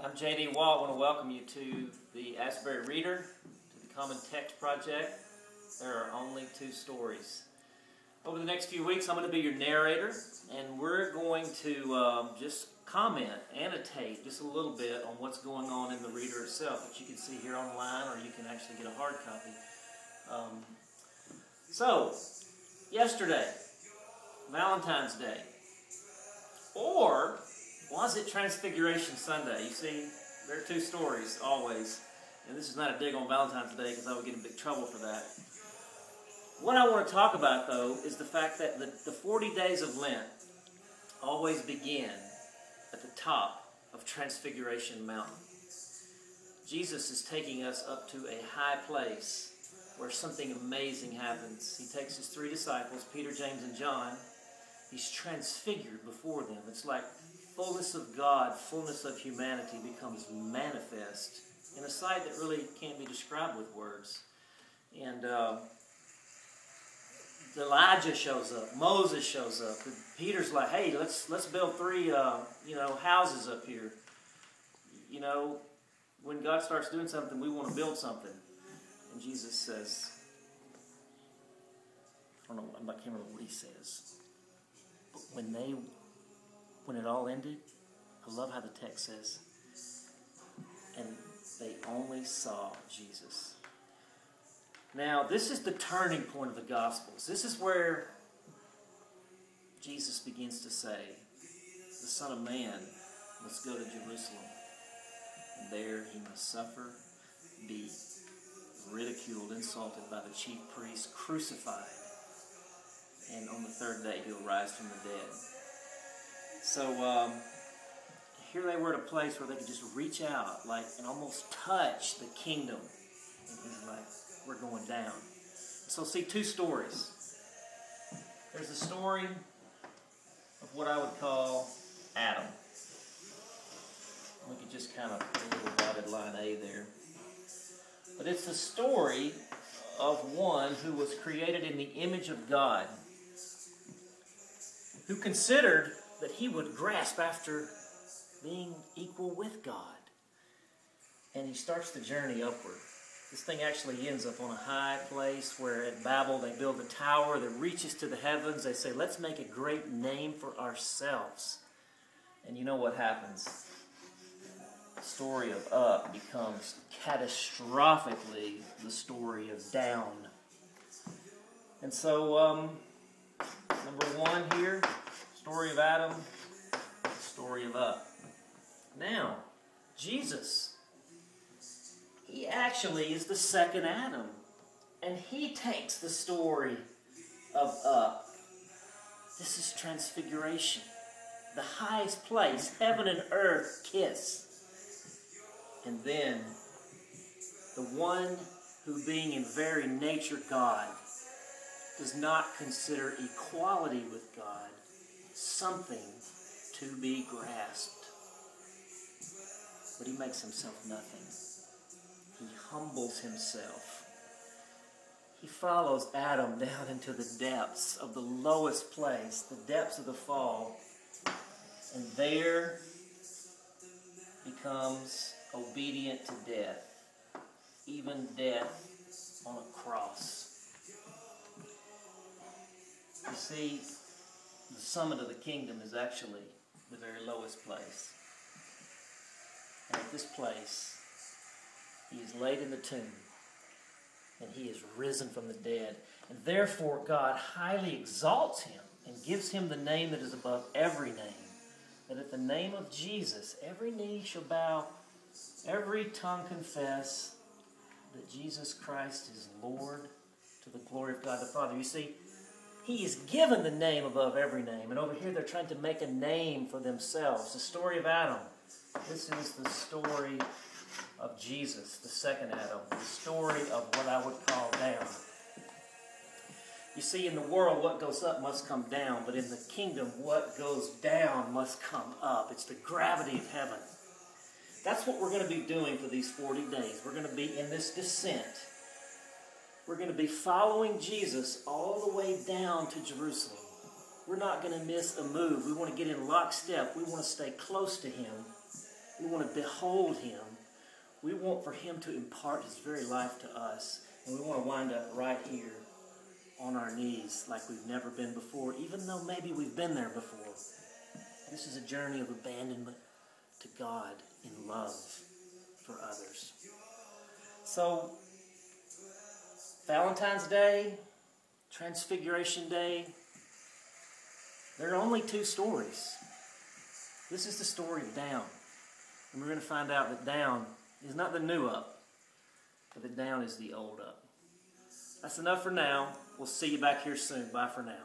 I'm J.D. Walt. I want to welcome you to the Asbury Reader, to the Common Text Project. There are only two stories. Over the next few weeks, I'm going to be your narrator, and we're going to just comment, annotate just a little bit on what's going on in the reader itself, which you can see here online, or you can actually get a hard copy. So, yesterday, Valentine's Day, or was it Transfiguration Sunday? You see, there are two stories always, and this is not a dig on Valentine's Day because I would get in big trouble for that. What I want to talk about, though, is the fact that the 40 days of Lent always begin at the top of Transfiguration Mountain. Jesus is taking us up to a high place where something amazing happens. He takes his three disciples, Peter, James, and John. He's transfigured before them. It's like fullness of God, fullness of humanity becomes manifest in a sight that really can't be described with words. And Elijah shows up, Moses shows up. Peter's like, "Hey, let's build three houses up here. You know, when God starts doing something, we want to build something." And Jesus says, I can't remember what he says. But when it all ended, I love how the text says, and they only saw Jesus. Now, this is the turning point of the Gospels. This is where Jesus begins to say, the Son of Man must go to Jerusalem, and there he must suffer, be ridiculed, insulted by the chief priests, crucified, and on the third day he'll rise from the dead. So here they were at a place where they could just reach out and almost touch the kingdom. And he's like, we're going down. So see two stories. There's the story of what I would call Adam. We could just kind of put a little dotted line A there. But it's the story of one who was created in the image of God, who considered that he would grasp after being equal with God. And he starts the journey upward. This thing actually ends up on a high place where at Babel they build a tower that reaches to the heavens. They say, let's make a great name for ourselves. And you know what happens? The story of up becomes catastrophically the story of down. And so, number one here, story of Adam, story of up. Now, Jesus, he actually is the second Adam. And he takes the story of up. This is Transfiguration. The highest place, heaven and earth kiss. And then, the one who being in very nature God, does not consider equality with God something to be grasped. But he makes himself nothing. He humbles himself. He follows Adam down into the depths of the lowest place, the depths of the fall. And there becomes obedient to death, even death on a cross. You see, the summit of the kingdom is actually the very lowest place. And at this place, he is laid in the tomb, and he is risen from the dead. And therefore, God highly exalts him and gives him the name that is above every name. That at the name of Jesus, every knee shall bow, every tongue confess that Jesus Christ is Lord, to the glory of God the Father. You see, he is given the name above every name. And over here they're trying to make a name for themselves. The story of Adam. This is the story of Jesus, the second Adam. The story of what I would call down. You see, in the world, what goes up must come down. But in the kingdom, what goes down must come up. It's the gravity of heaven. That's what we're going to be doing for these 40 days. We're going to be in this descent. We're going to be following Jesus all the way down to Jerusalem. We're not going to miss a move. We want to get in lockstep. We want to stay close to him. We want to behold Him. We want for Him to impart His very life to us. And we want to wind up right here on our knees like we've never been before, even though maybe we've been there before. This is a journey of abandonment to God in love for others. So, Valentine's Day, Transfiguration Day, there are only two stories. This is the story of down. And we're going to find out that down is not the new up, but that down is the old up. That's enough for now. We'll see you back here soon. Bye for now.